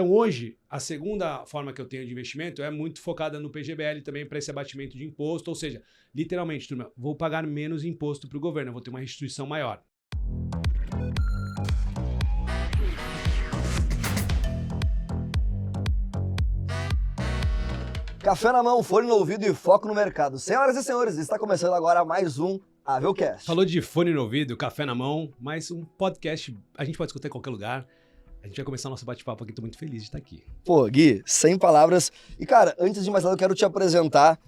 Então, hoje, a segunda forma que eu tenho de investimento é muito focada no PGBL também para esse abatimento de imposto. Ou seja, literalmente, turma, vou pagar menos imposto para o governo, eu vou ter uma restituição maior. Café na mão, fone no ouvido e foco no mercado. Senhoras e senhores, está começando agora mais um Avelcast. Falou de fone no ouvido, café na mão, mas um podcast a gente pode escutar em qualquer lugar. A gente vai começar o nosso bate-papo aqui, tô muito feliz de estar aqui. Pô, Gui, sem palavras. E, cara, antes de mais nada, eu quero te apresentar,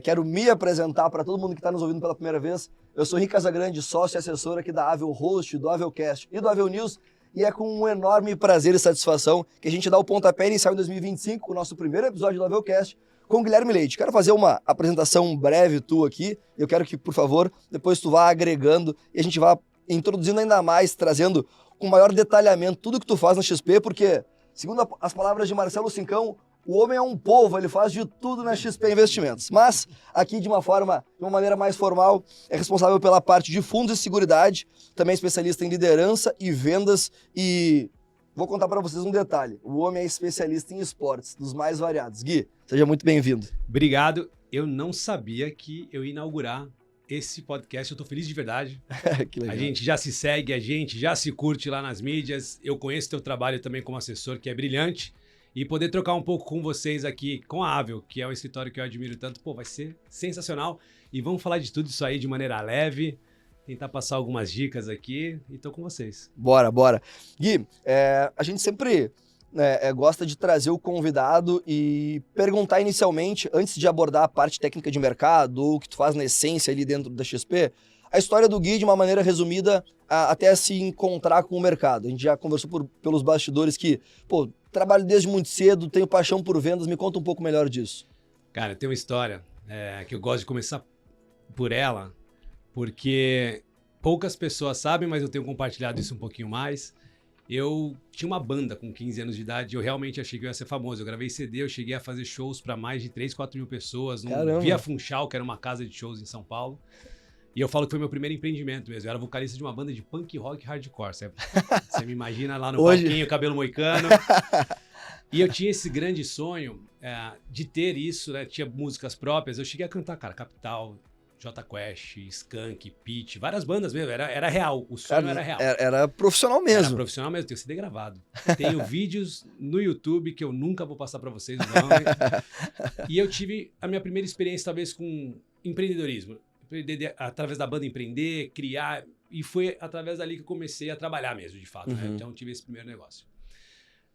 quero me apresentar para todo mundo que está nos ouvindo pela primeira vez. Eu sou Henrique Casagrande, sócio e assessor aqui da Avel Host, do Avelcast e do Avel News. E é com um enorme prazer e satisfação que a gente dá o pontapé inicial em 2025, o nosso primeiro episódio do Avelcast, com o Guilherme Leite. Quero fazer uma apresentação breve tua aqui. Eu quero que, por favor, depois tu vá agregando e a gente vá introduzindo ainda mais, trazendo com maior detalhamento tudo que tu faz na XP, porque, segundo as palavras de Marcelo Cincão, o homem é um povo, ele faz de tudo na XP Investimentos. Mas, aqui de uma maneira mais formal, é responsável pela parte de fundos e seguridade, também é especialista em liderança e vendas e vou contar para vocês um detalhe. O homem é especialista em esportes, dos mais variados. Gui, seja muito bem-vindo. Obrigado. Eu não sabia que eu ia inaugurar esse podcast. Eu tô feliz de verdade. Que legal. A gente já se segue, a gente já se curte lá nas mídias. Eu conheço teu trabalho também como assessor, que é brilhante. E poder trocar um pouco com vocês aqui, com a Avel, que é um escritório que eu admiro tanto, pô, vai ser sensacional. E vamos falar de tudo isso aí de maneira leve, tentar passar algumas dicas aqui e tô com vocês. Bora. Gui, a gente sempre gosta de trazer o convidado e perguntar inicialmente, antes de abordar a parte técnica de mercado, ou o que tu faz na essência ali dentro da XP, a história do Gui de uma maneira resumida até se encontrar com o mercado. A gente já conversou pelos bastidores que, pô, trabalho desde muito cedo, tenho paixão por vendas, me conta um pouco melhor disso. Cara, tem uma história que eu gosto de começar por ela, porque poucas pessoas sabem, mas eu tenho compartilhado isso um pouquinho mais. Eu tinha uma banda com 15 anos de idade, eu realmente achei que eu ia ser famoso. Eu gravei CD, eu cheguei a fazer shows para mais de 3, 4 mil pessoas no Via Funchal, que era uma casa de shows em São Paulo. E eu falo que foi meu primeiro empreendimento mesmo. Eu era vocalista de uma banda de punk rock hardcore. Você me imagina lá no palquinho, cabelo moicano. E eu tinha esse grande sonho de ter isso, né? Tinha músicas próprias. Eu cheguei a cantar, cara, Capital, Jota Quest, Skank, Pitty, várias bandas mesmo. Era real, o sonho era real. Era profissional mesmo. Era profissional mesmo, tenho CD gravado. Tenho vídeos no YouTube que eu nunca vou passar pra vocês o nome. E eu tive a minha primeira experiência, talvez, com empreendedorismo. Através da banda empreender, criar, e foi através dali que eu comecei a trabalhar mesmo, de fato, né? Então tive esse primeiro negócio.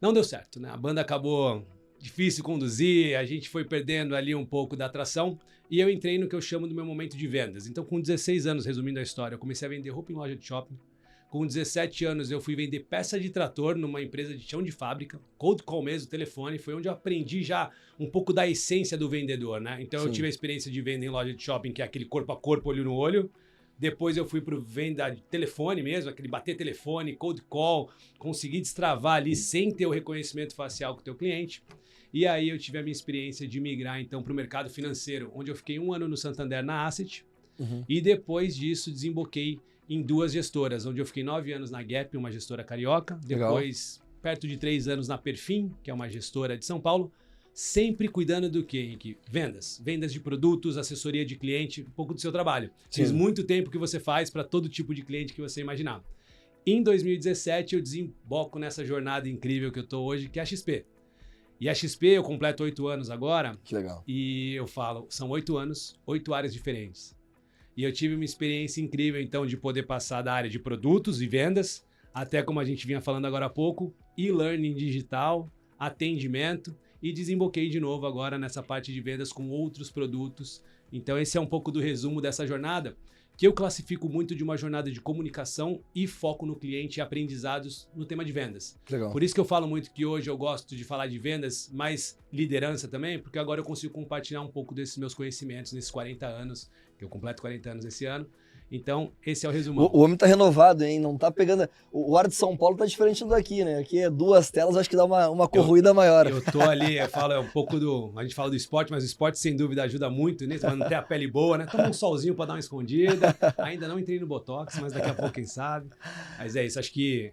Não deu certo, né? A banda acabou difícil conduzir, a gente foi perdendo ali um pouco da atração, e eu entrei no que eu chamo do meu momento de vendas. Então, com 16 anos, resumindo a história, eu comecei a vender roupa em loja de shopping. Com 17 anos, eu fui vender peça de trator numa empresa de chão de fábrica, cold call mesmo, telefone. Foi onde eu aprendi já um pouco da essência do vendedor, né? Então, eu tive a experiência de venda em loja de shopping, que é aquele corpo a corpo, olho no olho. Depois eu fui para venda de telefone mesmo, aquele bater telefone, cold call, conseguir destravar ali sem ter o reconhecimento facial com o teu cliente. E aí eu tive a minha experiência de migrar, então, para o mercado financeiro, onde eu fiquei 1 ano no Santander na Asset. E depois disso, desemboquei em 2 gestoras, onde eu fiquei 9 anos na Gap, uma gestora carioca. Depois, perto de 3 anos na Perfin, que é uma gestora de São Paulo. Sempre cuidando do quê, Henrique? Vendas. Vendas de produtos, assessoria de cliente, um pouco do seu trabalho. Fiz muito tempo que você faz para todo tipo de cliente que você imaginar. Em 2017, eu desemboco nessa jornada incrível que eu estou hoje, que é a XP. E a XP, eu completo 8 anos agora. Que legal. E eu falo, são 8 anos, 8 áreas diferentes. E eu tive uma experiência incrível, então, de poder passar da área de produtos e vendas, até como a gente vinha falando agora há pouco, e-learning digital, atendimento, e desemboquei de novo agora nessa parte de vendas com outros produtos. Então, esse é um pouco do resumo dessa jornada, que eu classifico muito de uma jornada de comunicação e foco no cliente e aprendizados no tema de vendas. Legal. Por isso que eu falo muito que hoje eu gosto de falar de vendas, mas liderança também, porque agora eu consigo compartilhar um pouco desses meus conhecimentos nesses 40 anos, que eu completo 40 anos esse ano. Então, esse é o resumão. O homem tá renovado, hein? Não tá pegando... O ar de São Paulo tá diferente do daqui, né? Aqui é 2 telas, acho que dá uma corroída maior. Eu tô ali, eu falo, é um pouco do... A gente fala do esporte, mas o esporte, sem dúvida, ajuda muito, né? Manter a pele boa, né? Toma um solzinho pra dar uma escondida. Ainda não entrei no Botox, mas daqui a pouco, quem sabe. Mas é isso, acho que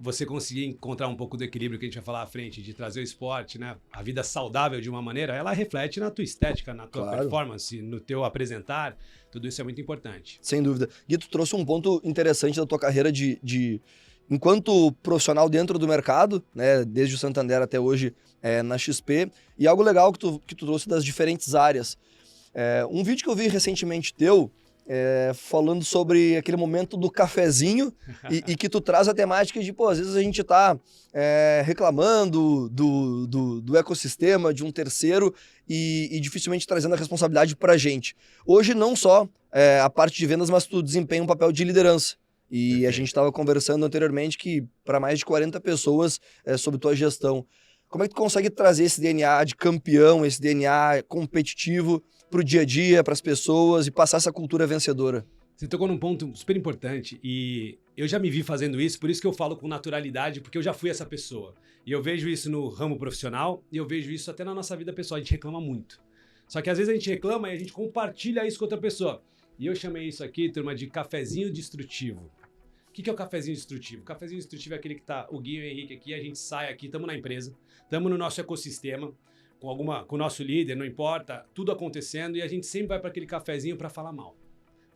você conseguir encontrar um pouco do equilíbrio que a gente vai falar à frente, de trazer o esporte, né? A vida saudável de uma maneira, ela reflete na tua estética, na tua performance, no teu apresentar. Tudo isso é muito importante. Sem dúvida. Gui, tu trouxe um ponto interessante da tua carreira enquanto profissional dentro do mercado, né? Desde o Santander até hoje na XP. E algo legal que tu trouxe das diferentes áreas. Um vídeo que eu vi recentemente teu, falando sobre aquele momento do cafezinho e que tu traz a temática de, às vezes a gente tá reclamando do ecossistema, de um terceiro e dificilmente trazendo a responsabilidade pra gente. Hoje não só a parte de vendas, mas tu desempenha um papel de liderança. E a gente estava conversando anteriormente que para mais de 40 pessoas sob tua gestão. Como é que tu consegue trazer esse DNA de campeão, esse DNA competitivo para o dia a dia, para as pessoas e passar essa cultura vencedora? Você tocou num ponto super importante e eu já me vi fazendo isso, por isso que eu falo com naturalidade, porque eu já fui essa pessoa. E eu vejo isso no ramo profissional e eu vejo isso até na nossa vida pessoal, a gente reclama muito. Só que às vezes a gente reclama e a gente compartilha isso com outra pessoa. E eu chamei isso aqui, turma, de cafezinho destrutivo. O que é o cafezinho destrutivo? O cafezinho destrutivo é aquele que tá o Gui e o Henrique aqui, a gente sai aqui, estamos na empresa, estamos no nosso ecossistema, com o nosso líder, não importa, tudo acontecendo, e a gente sempre vai para aquele cafezinho para falar mal.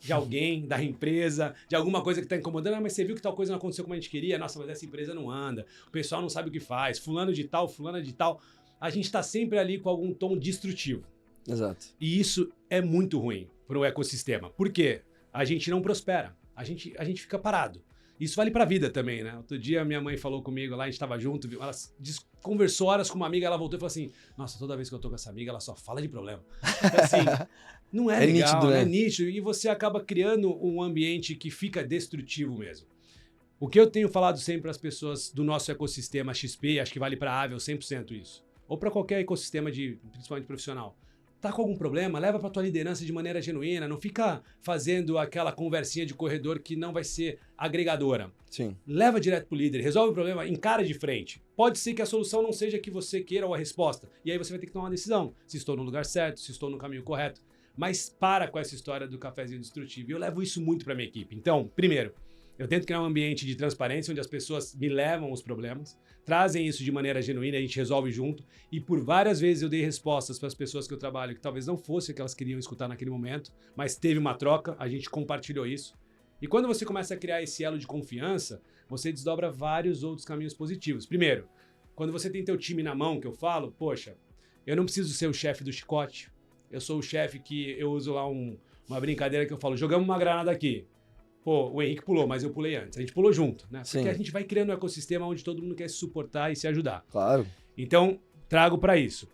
De alguém, da empresa, de alguma coisa que está incomodando. Mas você viu que tal coisa não aconteceu como a gente queria? Nossa, mas essa empresa não anda, o pessoal não sabe o que faz, fulano de tal, fulana de tal. A gente está sempre ali com algum tom destrutivo. Exato. E isso é muito ruim para o ecossistema. Por quê? A gente não prospera, a gente fica parado. Isso vale pra vida também, né? Outro dia minha mãe falou comigo lá, a gente tava junto, ela conversou horas com uma amiga, ela voltou e falou assim, nossa, toda vez que eu tô com essa amiga, ela só fala de problema. Então, assim, não é legal, nítido, né? É nítido, e você acaba criando um ambiente que fica destrutivo mesmo. O que eu tenho falado sempre para as pessoas do nosso ecossistema XP, acho que vale pra Avel 100% isso, ou para qualquer ecossistema, principalmente profissional. Tá com algum problema? Leva para tua liderança de maneira genuína. Não fica fazendo aquela conversinha de corredor que não vai ser agregadora. Sim. Leva direto pro líder, resolve o problema, encara de frente. Pode ser que a solução não seja que você queira ou a resposta. E aí você vai ter que tomar uma decisão. Se estou no lugar certo, se estou no caminho correto. Mas para com essa história do cafezinho destrutivo. E eu levo isso muito para minha equipe. Então, primeiro, eu tento criar um ambiente de transparência onde as pessoas me levam os problemas, trazem isso de maneira genuína, a gente resolve junto. E por várias vezes eu dei respostas para as pessoas que eu trabalho que talvez não fosse o que elas queriam escutar naquele momento, mas teve uma troca, a gente compartilhou isso. E quando você começa a criar esse elo de confiança, você desdobra vários outros caminhos positivos. Primeiro, quando você tem teu time na mão, que eu falo, poxa, eu não preciso ser o chefe do chicote, eu sou o chefe que eu uso lá uma brincadeira que eu falo, jogamos uma granada aqui. Pô, o Henrique pulou, mas eu pulei antes. A gente pulou junto, né? Porque a gente vai criando um ecossistema onde todo mundo quer se suportar e se ajudar. Claro. Então, trago para isso.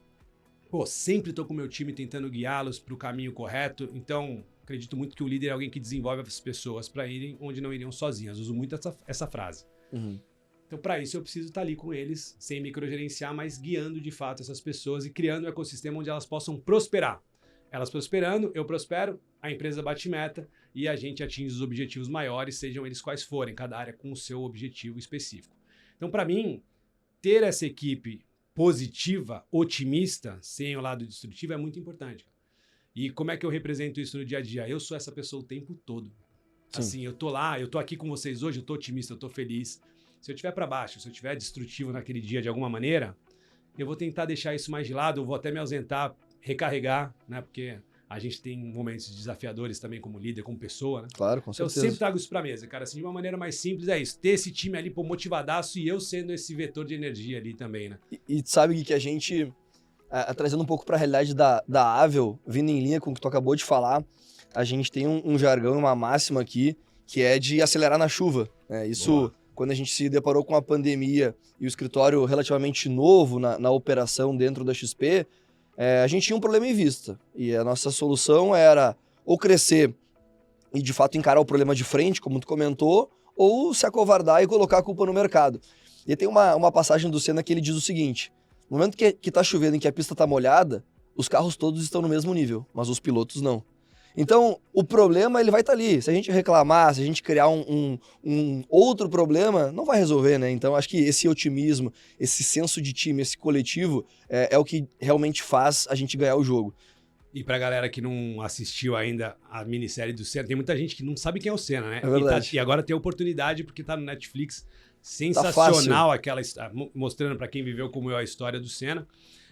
Pô, sempre tô com o meu time tentando guiá-los para o caminho correto. Então, acredito muito que o líder é alguém que desenvolve as pessoas para irem onde não iriam sozinhas. Uso muito essa frase. Uhum. Então, para isso, eu preciso estar ali com eles, sem microgerenciar, mas guiando de fato essas pessoas e criando um ecossistema onde elas possam prosperar. Elas prosperando, eu prospero, a empresa bate meta e a gente atinge os objetivos maiores, sejam eles quais forem, cada área com o seu objetivo específico. Então, para mim, ter essa equipe positiva, otimista, sem o lado destrutivo, é muito importante. E como é que eu represento isso no dia a dia? Eu sou essa pessoa o tempo todo. Sim. Assim, eu tô lá, eu tô aqui com vocês hoje, eu tô otimista, eu tô feliz. Se eu estiver para baixo, se eu estiver destrutivo naquele dia de alguma maneira, eu vou tentar deixar isso mais de lado, eu vou até me ausentar, recarregar, né? Porque a gente tem momentos desafiadores também como líder, como pessoa, né? Claro, com Então eu certeza. sempre trago isso pra mesa, cara. Assim, de uma maneira mais simples é isso. Ter esse time ali, pô, motivadaço e eu sendo esse vetor de energia ali também, né? E sabe que a gente, trazendo um pouco para a realidade da Avel, vindo em linha com o que tu acabou de falar, a gente tem um jargão e uma máxima aqui, que é de acelerar na chuva. Né? Isso, Boa. Quando a gente se deparou com a pandemia e o escritório relativamente novo na operação dentro da XP, a gente tinha um problema em vista. E a nossa solução era ou crescer e, de fato, encarar o problema de frente, como tu comentou, ou se acovardar e colocar a culpa no mercado. E tem uma passagem do Senna que ele diz o seguinte: no momento que tá chovendo e que a pista tá molhada, os carros todos estão no mesmo nível, mas os pilotos não. Então, o problema ele vai estar ali. Se a gente reclamar, se a gente criar um outro problema, não vai resolver, né? Então, acho que esse otimismo, esse senso de time, esse coletivo, é o que realmente faz a gente ganhar o jogo. E pra galera que não assistiu ainda a minissérie do Senna, tem muita gente que não sabe quem é o Senna, né? É verdade. E agora tem a oportunidade, porque tá no Netflix, sensacional aquela mostrando para quem viveu como eu a história do Senna.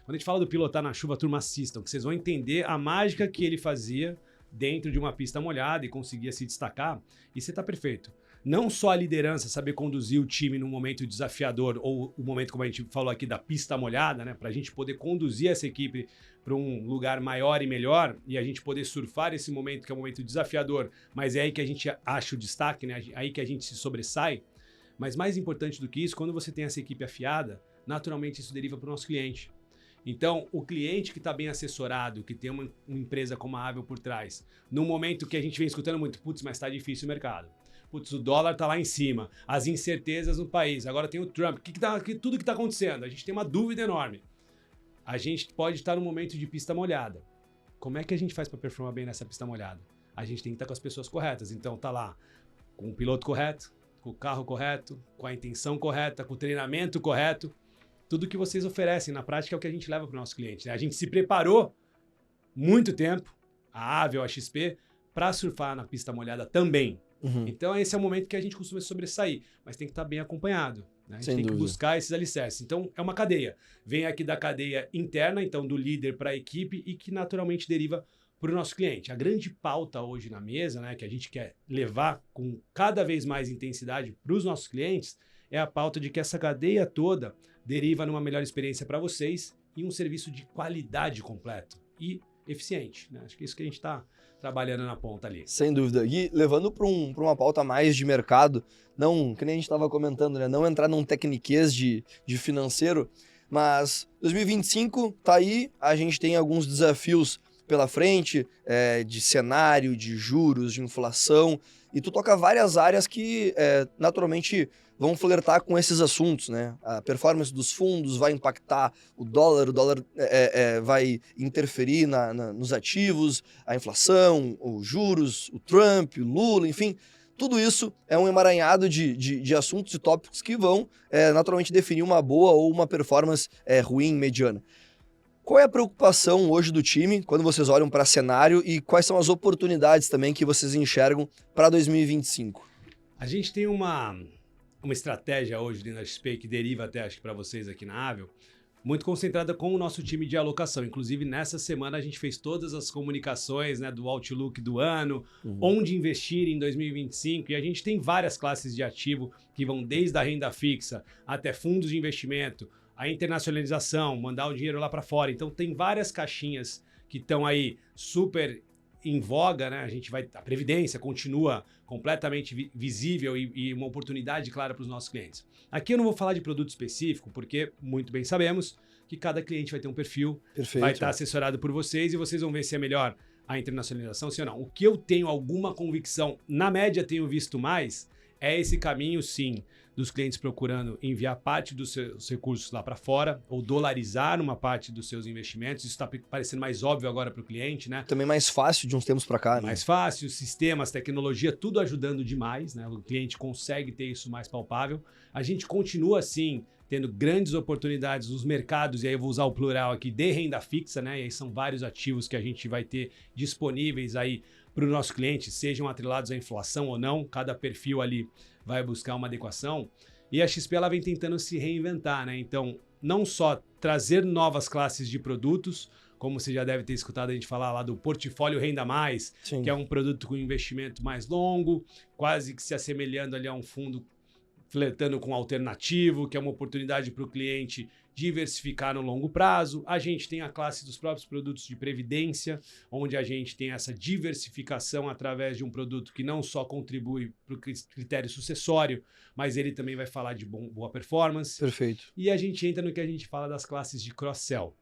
Quando a gente fala do pilotar na chuva, turma, assistam, que vocês vão entender a mágica que ele fazia dentro de uma pista molhada e conseguia se destacar. E você tá perfeito. Não só a liderança, saber conduzir o time num momento desafiador, ou o momento, como a gente falou aqui, da pista molhada, né? Para a gente poder conduzir essa equipe para um lugar maior e melhor, e a gente poder surfar esse momento, que é um momento desafiador, mas é aí que a gente acha o destaque, né? Aí que a gente se sobressai. Mas mais importante do que isso, quando você tem essa equipe afiada, naturalmente isso deriva para o nosso cliente. Então, o cliente que está bem assessorado, que tem uma empresa como a Avio por trás, no momento que a gente vem escutando muito, putz, mas está difícil o mercado. Putz, o dólar está lá em cima, as incertezas no país, agora tem o Trump, tudo que está acontecendo, a gente tem uma dúvida enorme. A gente pode estar num momento de pista molhada. Como é que a gente faz para performar bem nessa pista molhada? A gente tem que estar com as pessoas corretas, então tá lá com o piloto correto, com o carro correto, com a intenção correta, com o treinamento correto. Tudo que vocês oferecem na prática é o que a gente leva para o nosso cliente, né? A gente se preparou muito tempo, a Avio, a XP, para surfar na pista molhada também. Então esse é o momento que a gente costuma sobressair, mas tem que estar bem acompanhado, né? A gente tem que buscar esses alicerces. Então é uma cadeia. Vem aqui da cadeia interna, então do líder para a equipe e que naturalmente deriva para o nosso cliente. A grande pauta hoje na mesa, né, que a gente quer levar com cada vez mais intensidade para os nossos clientes, é a pauta de que essa cadeia toda deriva numa melhor experiência para vocês e um serviço de qualidade completo e eficiente, né? Acho que é isso que a gente está trabalhando na ponta ali. Sem dúvida. E levando para uma pauta mais de mercado, não, que nem a gente estava comentando, né? Não entrar num tecniquez de financeiro, mas 2025 tá aí, a gente tem alguns desafios pela frente, de cenário, de juros, de inflação, e tu toca várias áreas que naturalmente vão flertar com esses assuntos, né? A performance dos fundos vai impactar o dólar vai interferir nos ativos, a inflação, os juros, o Trump, o Lula, enfim, tudo isso é um emaranhado de assuntos e tópicos que vão naturalmente definir uma boa ou uma performance ruim, mediana. Qual é a preocupação hoje do time quando vocês olham para cenário e quais são as oportunidades também que vocês enxergam para 2025? A gente tem uma estratégia hoje dentro da XP que deriva até, acho que para vocês aqui na Avio, muito concentrada com o nosso time de alocação. Inclusive, nessa semana a gente fez todas as comunicações, né, do Outlook do ano, onde investir em 2025, e a gente tem várias classes de ativo que vão desde a renda fixa até fundos de investimento, a internacionalização, mandar o dinheiro lá para fora. Então, tem várias caixinhas que estão aí super em voga, né? A Previdência continua completamente visível e uma oportunidade clara para os nossos clientes. Aqui eu não vou falar de produto específico, porque muito bem sabemos que cada cliente vai ter um perfil, vai estar assessorado por vocês e vocês vão ver se é melhor a internacionalização, se ou não. O que eu tenho alguma convicção, na média tenho visto mais, é esse caminho, sim, dos clientes procurando enviar parte dos seus recursos lá para fora ou dolarizar uma parte dos seus investimentos. Isso está parecendo mais óbvio agora para o cliente, né? Também mais fácil de uns tempos para cá, né? Mais fácil, sistemas, tecnologia, tudo ajudando demais, né? O cliente consegue ter isso mais palpável. A gente continua, sim, tendo grandes oportunidades nos mercados, e aí eu vou usar o plural aqui, de renda fixa, né? E aí são vários ativos que a gente vai ter disponíveis aí para o nosso cliente, sejam atrelados à inflação ou não, cada perfil ali vai buscar uma adequação. E a XP ela vem tentando se reinventar, né? Então, não só trazer novas classes de produtos, como você já deve ter escutado a gente falar lá do portfólio Renda Mais, sim, que é um produto com investimento mais longo, quase que se assemelhando ali a um fundo flertando com alternativo, que é uma oportunidade para o cliente diversificar no longo prazo. A gente tem a classe dos próprios produtos de previdência, onde a gente tem essa diversificação através de um produto que não só contribui para o critério sucessório, mas ele também vai falar de boa performance. Perfeito. E a gente entra no que a gente fala das classes de cross-sell.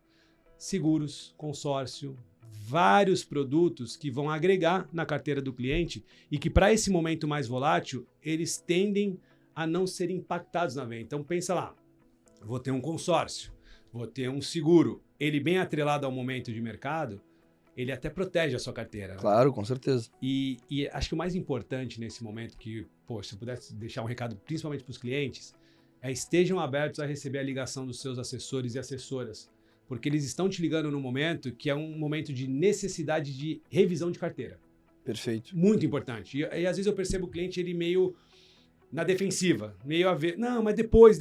Seguros, consórcio, vários produtos que vão agregar na carteira do cliente e que, para esse momento mais volátil, eles tendem a não serem impactados na venda. Então, pensa lá, vou ter um consórcio, vou ter um seguro, ele bem atrelado ao momento de mercado, ele até protege a sua carteira. Claro, né? Com certeza. E acho que o mais importante nesse momento, que, se eu pudesse deixar um recado principalmente para os clientes, estejam abertos a receber a ligação dos seus assessores e assessoras, porque eles estão te ligando no momento que é um momento de necessidade de revisão de carteira. Perfeito. Muito importante. E às vezes eu percebo o cliente, ele meio na defensiva, meio a ver, não, mas depois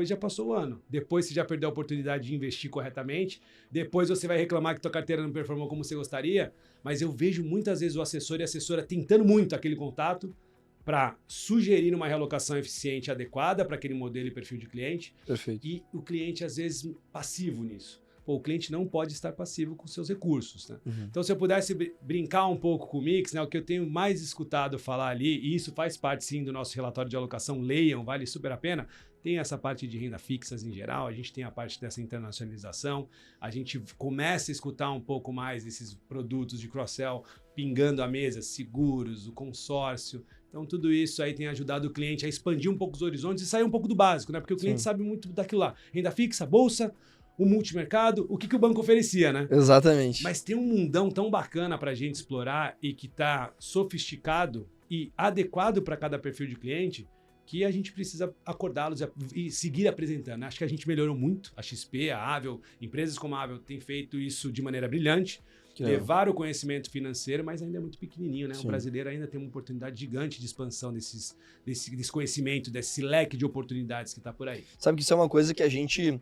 já passou o ano. Depois você já perdeu a oportunidade de investir corretamente, depois você vai reclamar que tua carteira não performou como você gostaria, mas eu vejo muitas vezes o assessor e a assessora tentando muito aquele contato para sugerir uma realocação eficiente e adequada para aquele modelo e perfil de cliente. Perfeito. E o cliente, às vezes, passivo nisso. Pô, o cliente não pode estar passivo com seus recursos, né? Uhum. Então, se eu pudesse brincar um pouco com o Mix, né, o que eu tenho mais escutado falar ali, e isso faz parte, sim, do nosso relatório de alocação, leiam, vale super a pena, tem essa parte de renda fixas em geral, a gente tem a parte dessa internacionalização, a gente começa a escutar um pouco mais esses produtos de cross-sell pingando a mesa, seguros, o consórcio. Então, tudo isso aí tem ajudado o cliente a expandir um pouco os horizontes e sair um pouco do básico, né? Porque o cliente sabe muito daquilo lá. Renda fixa, bolsa, o multimercado, o que o banco oferecia, né? Exatamente. Mas tem um mundão tão bacana para a gente explorar e que está sofisticado e adequado para cada perfil de cliente que a gente precisa acordá-los e seguir apresentando. Acho que a gente melhorou muito. A XP, a Avel, empresas como a Avel têm feito isso de maneira brilhante. Levar o conhecimento financeiro, mas ainda é muito pequenininho, né? Sim. O brasileiro ainda tem uma oportunidade gigante de expansão desse conhecimento, desse leque de oportunidades que está por aí. Sabe que isso é uma coisa que a gente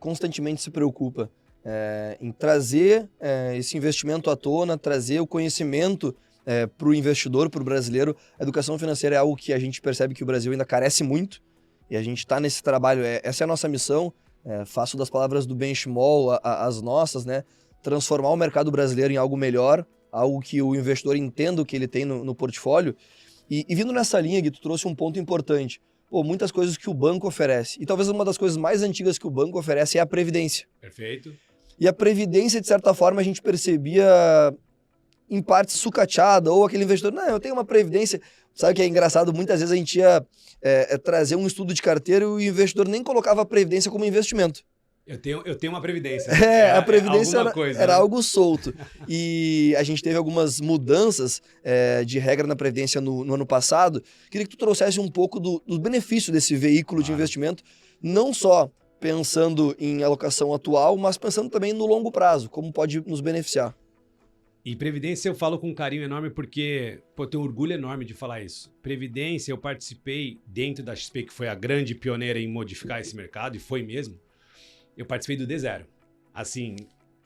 constantemente se preocupa em trazer esse investimento à tona, trazer o conhecimento para o investidor, para o brasileiro. A educação financeira é algo que a gente percebe que o Brasil ainda carece muito e a gente está nesse trabalho. Essa é a nossa missão. Faço das palavras do Benchimol as nossas, né? Transformar o mercado brasileiro em algo melhor, algo que o investidor entenda o que ele tem no portfólio. E vindo nessa linha, Gui, tu trouxe um ponto importante. Pô, muitas coisas que o banco oferece. E talvez uma das coisas mais antigas que o banco oferece é a previdência. Perfeito. E a previdência, de certa forma, a gente percebia em parte sucateada, ou aquele investidor, não, eu tenho uma previdência. Sabe o que é engraçado? Muitas vezes a gente ia trazer um estudo de carteira e o investidor nem colocava a previdência como investimento. Eu tenho uma previdência. A previdência era né? algo solto. E a gente teve algumas mudanças de regra na previdência no ano passado. Queria que tu trouxesse um pouco do benefício desse veículo de investimento, não só pensando em alocação atual, mas pensando também no longo prazo, como pode nos beneficiar. E Previdência eu falo com um carinho enorme porque, eu tenho um orgulho enorme de falar isso. Previdência, eu participei dentro da XP, que foi a grande pioneira em modificar esse mercado, e foi mesmo. Eu participei do D0. Assim,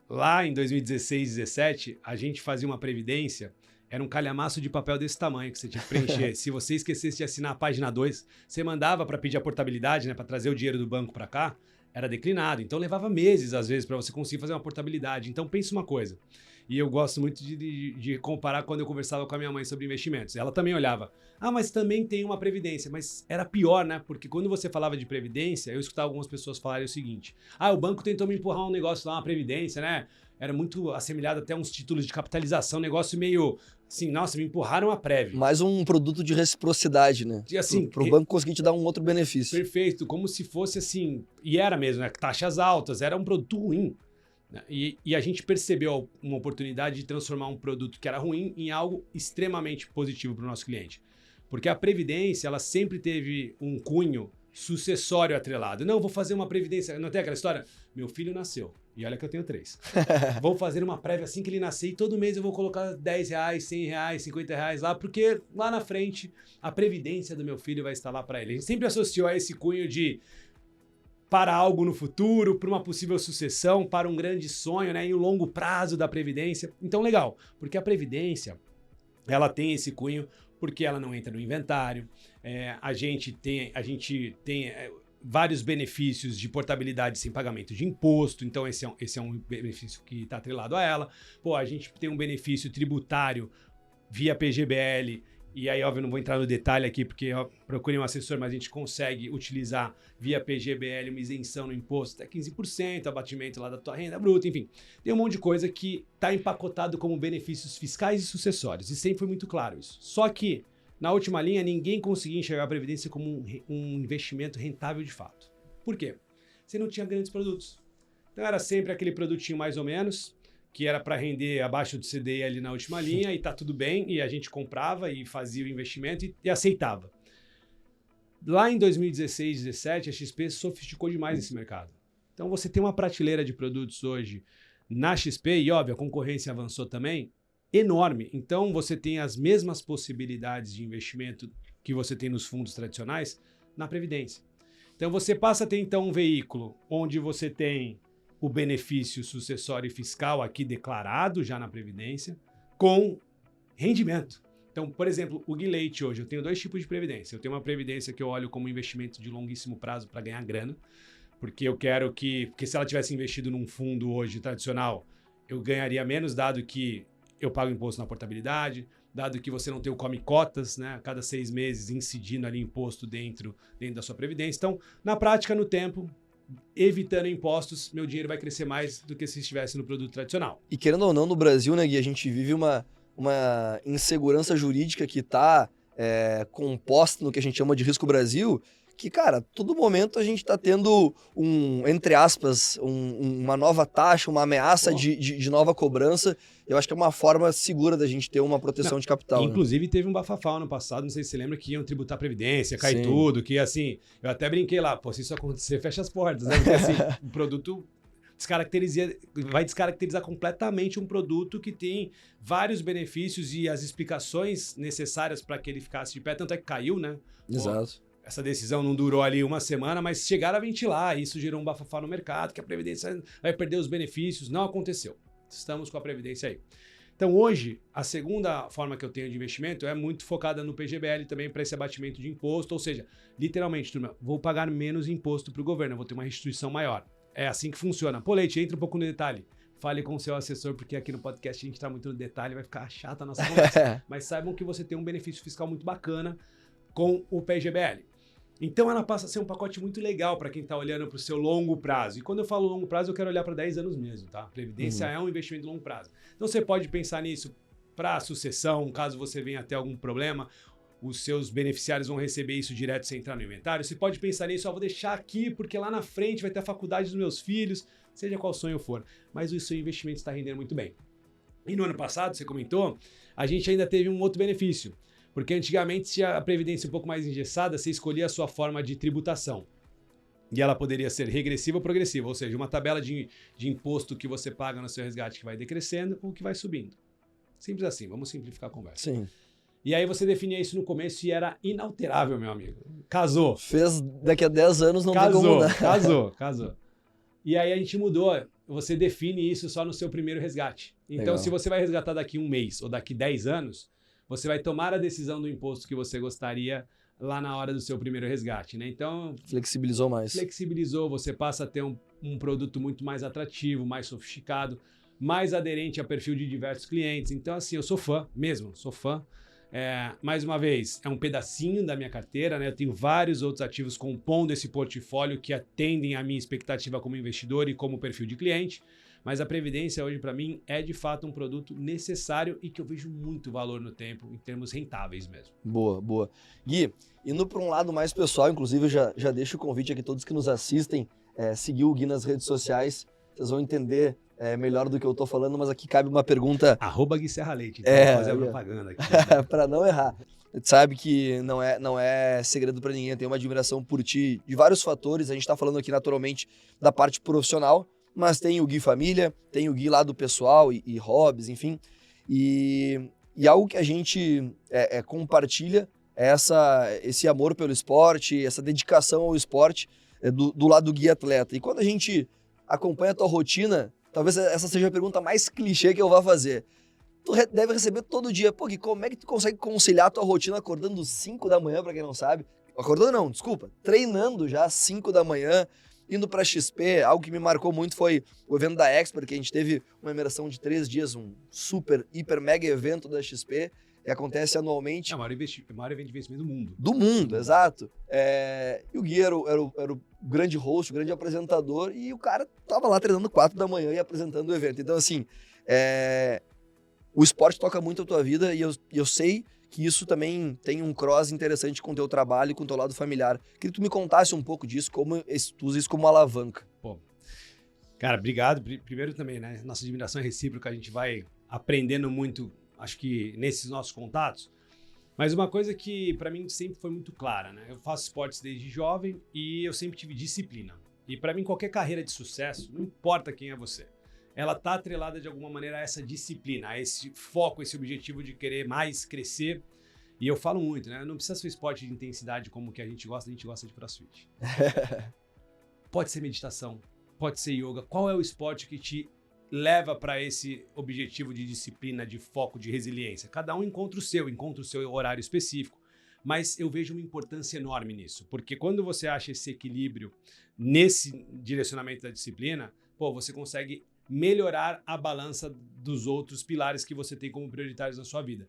lá em 2016, 2017, a gente fazia uma previdência, era um calhamaço de papel desse tamanho que você tinha que preencher. Se você esquecesse de assinar a página 2, você mandava para pedir a portabilidade, né, para trazer o dinheiro do banco para cá, era declinado. Então levava meses, às vezes, para você conseguir fazer uma portabilidade. Então pensa uma coisa. E eu gosto muito de comparar quando eu conversava com a minha mãe sobre investimentos. Ela também olhava, mas também tem uma previdência. Mas era pior, né? Porque quando você falava de previdência, eu escutava algumas pessoas falarem o seguinte, o banco tentou me empurrar um negócio lá, uma previdência, né? Era muito assemelhado até uns títulos de capitalização, um negócio meio assim, nossa, me empurraram a Prev. Mais um produto de reciprocidade, né? E assim, pro banco conseguir te dar um outro benefício. Perfeito, como se fosse assim, e era mesmo, né? Taxas altas, era um produto ruim. E a gente percebeu uma oportunidade de transformar um produto que era ruim em algo extremamente positivo para o nosso cliente. Porque a Previdência, ela sempre teve um cunho sucessório atrelado. Não, vou fazer uma Previdência. Não tem aquela história? Meu filho nasceu. E olha que eu tenho 3. Vou fazer uma prévia assim que ele nascer e todo mês eu vou colocar R$10, R$100, R$50 lá, porque lá na frente a Previdência do meu filho vai estar lá para ele. A gente sempre associou a esse cunho de para algo no futuro, para uma possível sucessão, para um grande sonho, né, em um longo prazo da Previdência. Então, legal, porque a Previdência, ela tem esse cunho porque ela não entra no inventário, a gente tem vários benefícios de portabilidade sem pagamento de imposto, então esse é um benefício que está atrelado a ela. A gente tem um benefício tributário via PGBL, e aí, óbvio, não vou entrar no detalhe aqui, porque procurei um assessor, mas a gente consegue utilizar via PGBL uma isenção no imposto até 15%, abatimento lá da tua renda bruta, enfim. Tem um monte de coisa que está empacotado como benefícios fiscais e sucessórios, e sempre foi muito claro isso. Só que, na última linha, ninguém conseguia enxergar a Previdência como um investimento rentável de fato. Por quê? Você não tinha grandes produtos. Então era sempre aquele produtinho mais ou menos, que era para render abaixo do CDI ali na última linha, e tá tudo bem, e a gente comprava e fazia o investimento e aceitava. Lá em 2016, 2017, a XP sofisticou demais esse mercado. Então você tem uma prateleira de produtos hoje na XP, e óbvio, a concorrência avançou também, enorme. Então você tem as mesmas possibilidades de investimento que você tem nos fundos tradicionais na Previdência. Então você passa a ter então um veículo onde você tem o benefício sucessório e fiscal aqui declarado já na Previdência, com rendimento. Então, por exemplo, o Guilherme hoje, eu tenho 2 tipos de previdência. Eu tenho uma previdência que eu olho como investimento de longuíssimo prazo para ganhar grana, porque eu quero porque se ela tivesse investido num fundo hoje tradicional, eu ganharia menos, dado que eu pago imposto na portabilidade, dado que você não tem o come cotas, né, a cada 6 meses incidindo ali imposto dentro da sua previdência. Então, na prática, no tempo, evitando impostos, meu dinheiro vai crescer mais do que se estivesse no produto tradicional. E querendo ou não, no Brasil, né, Gui, a gente vive uma insegurança jurídica que está composta no que a gente chama de risco Brasil, que, cara, todo momento a gente está tendo entre aspas, uma nova taxa, uma ameaça de nova cobrança. Eu acho que é uma forma segura da gente ter uma proteção de capital. Inclusive, teve um bafafá no passado, não sei se você lembra, que iam tributar a Previdência, cai Sim. tudo, que assim, eu até brinquei lá, pô, se isso acontecer, fecha as portas, né? Porque assim, o produto vai descaracterizar completamente um produto que tem vários benefícios e as explicações necessárias para que ele ficasse de pé, tanto é que caiu, né? Exato. Essa decisão não durou ali uma semana, mas chegaram a ventilar, e isso gerou um bafafá no mercado, que a Previdência vai perder os benefícios. Não aconteceu. Estamos com a Previdência aí. Então, hoje, a segunda forma que eu tenho de investimento é muito focada no PGBL também para esse abatimento de imposto, ou seja, literalmente, turma, vou pagar menos imposto para o governo, eu vou ter uma restituição maior. É assim que funciona. Pô, Leite, entra um pouco no detalhe. Fale com o seu assessor, porque aqui no podcast a gente está muito no detalhe, vai ficar chata a nossa conversa. Mas saibam que você tem um benefício fiscal muito bacana com o PGBL. Então ela passa a ser um pacote muito legal para quem está olhando para o seu longo prazo. E quando eu falo longo prazo, eu quero olhar para 10 anos mesmo, tá? Previdência é um investimento de longo prazo. Então você pode pensar nisso para sucessão, caso você venha a ter algum problema, os seus beneficiários vão receber isso direto sem entrar no inventário. Você pode pensar nisso, vou deixar aqui porque lá na frente vai ter a faculdade dos meus filhos, seja qual sonho for. Mas o seu investimento está rendendo muito bem. E no ano passado, você comentou, a gente ainda teve um outro benefício. Porque antigamente, se a Previdência um pouco mais engessada, você escolhia a sua forma de tributação. E ela poderia ser regressiva ou progressiva, ou seja, uma tabela de imposto que você paga no seu resgate que vai decrescendo ou que vai subindo. Simples assim, vamos simplificar a conversa. Sim. E aí você definia isso no começo e era inalterável, meu amigo. Casou. Fez daqui a 10 anos, não tem como mudar. Casou. E aí a gente mudou. Você define isso só no seu primeiro resgate. Então, Legal. se você vai resgatar daqui 1 mês ou daqui 10 anos, você vai tomar a decisão do imposto que você gostaria lá na hora do seu primeiro resgate, né? Então, Flexibilizou mais. você passa a ter um produto muito mais atrativo, mais sofisticado, mais aderente a perfil de diversos clientes. Então, assim, eu sou fã mesmo, sou fã. Mais uma vez, é um pedacinho da minha carteira, né? Eu tenho vários outros ativos compondo esse portfólio que atendem à minha expectativa como investidor e como perfil de cliente. Mas a Previdência hoje, para mim, é de fato um produto necessário e que eu vejo muito valor no tempo, em termos rentáveis mesmo. Boa. Gui, indo para um lado mais pessoal, inclusive eu já deixo o convite aqui a todos que nos assistem, seguir o Gui nas redes sociais, vocês vão entender melhor do que eu tô falando, mas aqui cabe uma pergunta... @Gui Serra Leite, então vou fazer a propaganda aqui. Para não errar. A gente sabe que não é segredo para ninguém, eu tenho uma admiração por ti de vários fatores, a gente tá falando aqui naturalmente da parte profissional, mas tem o Gui Família, tem o Gui lá do pessoal e hobbies, enfim. E algo que a gente compartilha é esse amor pelo esporte, essa dedicação ao esporte do lado do Gui atleta. E quando a gente acompanha a tua rotina, talvez essa seja a pergunta mais clichê que eu vá fazer. Tu deve receber todo dia. Pô, Gui, como é que tu consegue conciliar a tua rotina acordando 5 da manhã, pra quem não sabe? Acordando não, desculpa. Treinando já às 5 da manhã, indo pra XP. Algo que me marcou muito foi o evento da Expert, que a gente teve uma imersão de 3 dias, um super, hiper, mega evento da XP, que acontece anualmente. É o maior evento de investimento do mundo. Do mundo, exato. E o Gui era o grande host, o grande apresentador, e o cara tava lá treinando 4 da manhã e apresentando o evento. Então, assim, o esporte toca muito a tua vida e eu sei que isso também tem um cross interessante com o teu trabalho e com o teu lado familiar. Queria que tu me contasse um pouco disso, como tu usa isso como alavanca. Pô, cara, obrigado. Primeiro também, né? Nossa admiração é recíproca, a gente vai aprendendo muito, acho que nesses nossos contatos. Mas uma coisa que para mim sempre foi muito clara, né? Eu faço esportes desde jovem e eu sempre tive disciplina. E para mim qualquer carreira de sucesso, não importa quem é você, ela tá atrelada de alguma maneira a essa disciplina, a esse foco, esse objetivo de querer mais crescer E eu falo muito, né? Não precisa ser esporte de intensidade como que a gente gosta de CrossFit. Pode ser meditação, pode ser yoga. Qual é o esporte que te leva para esse objetivo de disciplina, de foco, de resiliência? Cada um encontra o seu horário específico. Mas eu vejo uma importância enorme nisso, porque quando você acha esse equilíbrio nesse direcionamento da disciplina, você consegue melhorar a balança dos outros pilares que você tem como prioritários na sua vida.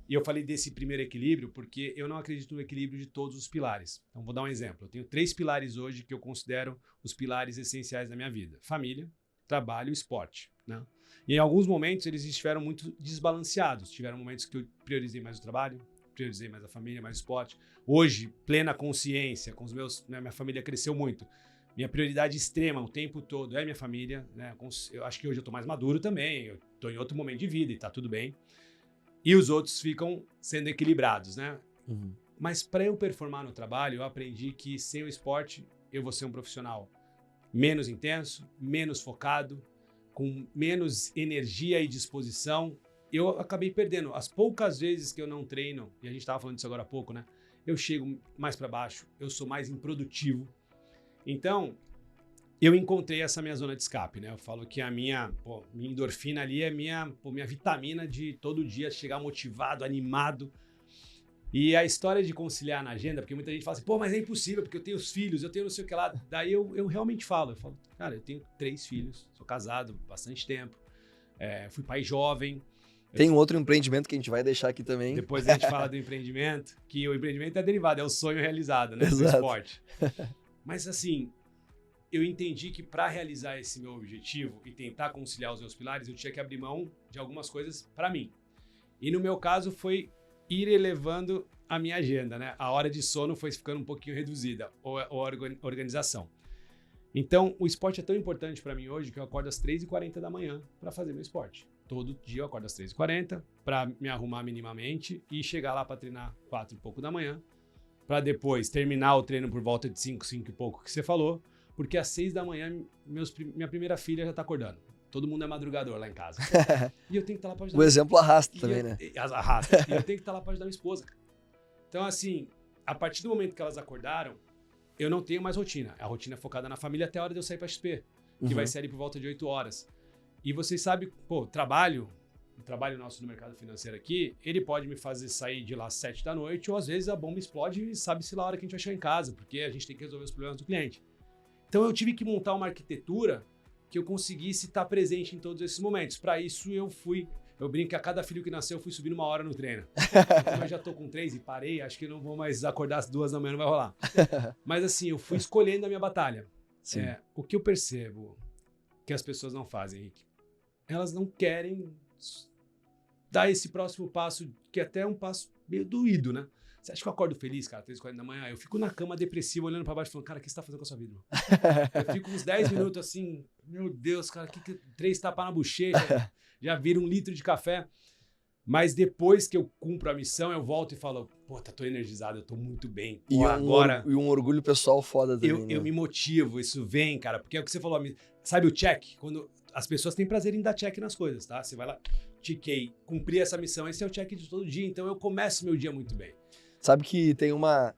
E eu falei desse primeiro equilíbrio porque eu não acredito no equilíbrio de todos os pilares. Então vou dar um exemplo. Eu tenho 3 pilares hoje que eu considero os pilares essenciais da minha vida: família, trabalho e esporte, né? E em alguns momentos eles estiveram muito desbalanceados. Tiveram momentos que eu priorizei mais o trabalho, priorizei mais a família, mais o esporte. Hoje, plena consciência, com os meus, né, minha família cresceu muito. Minha prioridade extrema o tempo todo é minha família, né? Eu acho que hoje eu tô mais maduro também, eu tô em outro momento de vida e tá tudo bem. E os outros ficam sendo equilibrados, né? Uhum. Mas para eu performar no trabalho, eu aprendi que sem o esporte eu vou ser um profissional menos intenso, menos focado, com menos energia e disposição. Eu acabei perdendo. As poucas vezes que eu não treino, e a gente estava falando disso agora há pouco, né? Eu chego mais para baixo, eu sou mais improdutivo. Então, eu encontrei essa minha zona de escape, né? Eu falo que a minha endorfina ali é minha vitamina de todo dia chegar motivado, animado. E a história de conciliar na agenda, porque muita gente fala assim, mas é impossível, porque eu tenho os filhos, eu tenho não sei o que lá. Daí eu realmente falo, cara, eu tenho 3 filhos, sou casado bastante tempo, fui pai jovem. Tem um outro empreendimento que a gente vai deixar aqui também. Depois a gente fala do empreendimento, que o empreendimento é derivado, é o sonho realizado, né? Do esporte. Mas assim, eu entendi que para realizar esse meu objetivo e tentar conciliar os meus pilares, eu tinha que abrir mão de algumas coisas para mim. E no meu caso foi ir elevando a minha agenda, né? A hora de sono foi ficando um pouquinho reduzida, ou a organização. Então, o esporte é tão importante para mim hoje que eu acordo às 3h40 da manhã para fazer meu esporte. Todo dia eu acordo às 3h40 para me arrumar minimamente e chegar lá para treinar 4 e pouco da manhã, para depois terminar o treino por volta de 5 e pouco que você falou, porque às 6 da manhã minha primeira filha já tá acordando. Todo mundo é madrugador lá em casa. E eu tenho que estar lá para ajudar. O exemplo arrasta também, né? Arrasta. E eu tenho que estar lá para ajudar minha esposa. Então, assim, a partir do momento que elas acordaram, eu não tenho mais rotina. A rotina é focada na família até a hora de eu sair para XP, que vai ser ali por volta de 8 horas. E vocês sabem, o trabalho nosso no mercado financeiro aqui, ele pode me fazer sair de lá às 7 da noite, ou às vezes a bomba explode e sabe-se lá a hora que a gente vai chegar em casa, porque a gente tem que resolver os problemas do cliente. Então eu tive que montar uma arquitetura que eu conseguisse estar presente em todos esses momentos. Para isso eu brinco que a cada filho que nasceu eu fui subindo 1 hora no treino. Então eu já tô com 3 e parei, acho que não vou mais acordar às 2 da manhã, não vai rolar. Mas assim, eu fui escolhendo a minha batalha. O que eu percebo que as pessoas não fazem, Henrique, elas não querem dar esse próximo passo, que é até um passo meio doído, né? Você acha que eu acordo feliz, cara, 3h40 da manhã? Eu fico na cama depressivo, olhando pra baixo, falando, cara, o que você tá fazendo com a sua vida, mano? Eu fico uns 10 minutos assim, meu Deus, cara, 3 tapas na bochecha, já vira 1 litro de café. Mas depois que eu cumpro a missão, eu volto e falo, tô energizado, eu tô muito bem. E um orgulho pessoal foda também, né? Eu me motivo, isso vem, cara, porque é o que você falou, sabe o check? Quando as pessoas têm prazer em dar check nas coisas, tá? Você vai lá, tiquei, cumpri essa missão, esse é o check de todo dia, então eu começo meu dia muito bem. Sabe que tem uma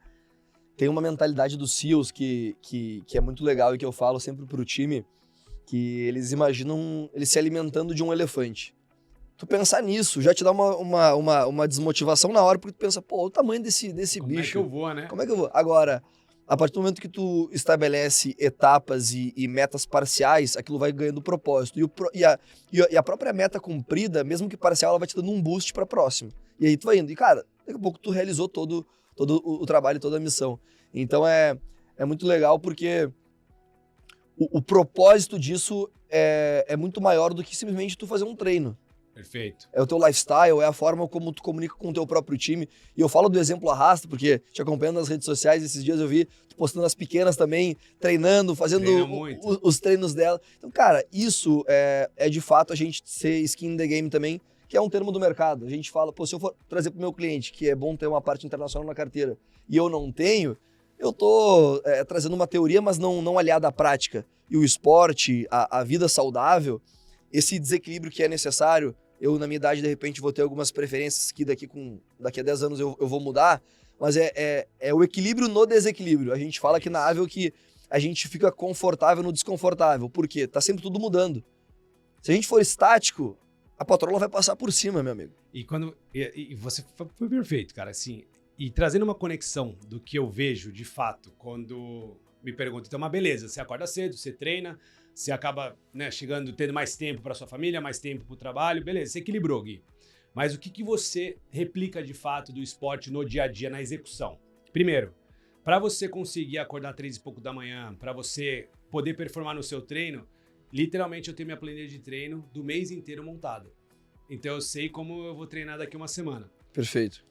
mentalidade dos SEALs que é muito legal e que eu falo sempre pro time, que eles imaginam eles se alimentando de um elefante. Tu pensar nisso já te dá uma desmotivação na hora, porque tu pensa, o tamanho desse bicho. Como é que eu vou, né? Como é que eu vou? Agora, a partir do momento que tu estabelece etapas e metas parciais, aquilo vai ganhando propósito. E a própria meta cumprida, mesmo que parcial, ela vai te dando um boost pra próxima. E aí tu vai indo. E, cara, daqui a pouco tu realizou todo o trabalho, toda a missão. Então é muito legal porque o propósito disso é muito maior do que simplesmente tu fazer um treino. Perfeito. É o teu lifestyle, é a forma como tu comunica com o teu próprio time. E eu falo do exemplo arrasta, porque te acompanhando nas redes sociais, esses dias eu vi tu postando as pequenas também, treinando, fazendo os treinos dela. Então, cara, isso é de fato a gente ser skin in the game também, que é um termo do mercado. A gente fala, se eu for trazer pro meu cliente, que é bom ter uma parte internacional na carteira, e eu não tenho, eu tô trazendo uma teoria, mas não aliada à prática. E o esporte, a vida saudável, esse desequilíbrio que é necessário, Eu, na minha idade, de repente, vou ter algumas preferências que daqui a 10 anos eu vou mudar, mas é o equilíbrio no desequilíbrio. A gente fala aqui na Avel que a gente fica confortável no desconfortável. Por quê? Tá sempre tudo mudando. Se a gente for estático, a patrola vai passar por cima, meu amigo. E você foi perfeito, cara, assim, e trazendo uma conexão do que eu vejo de fato quando me perguntam, então, mas beleza, você acorda cedo, você treina, você acaba, né, chegando, tendo mais tempo para sua família, mais tempo para o trabalho, beleza, você equilibrou, Gui. Mas o que você replica de fato do esporte no dia a dia, na execução? Primeiro, para você conseguir acordar 3 e pouco da manhã, para você poder performar no seu treino, literalmente eu tenho minha planilha de treino do mês inteiro montada. Então eu sei como eu vou treinar daqui uma semana. Perfeito.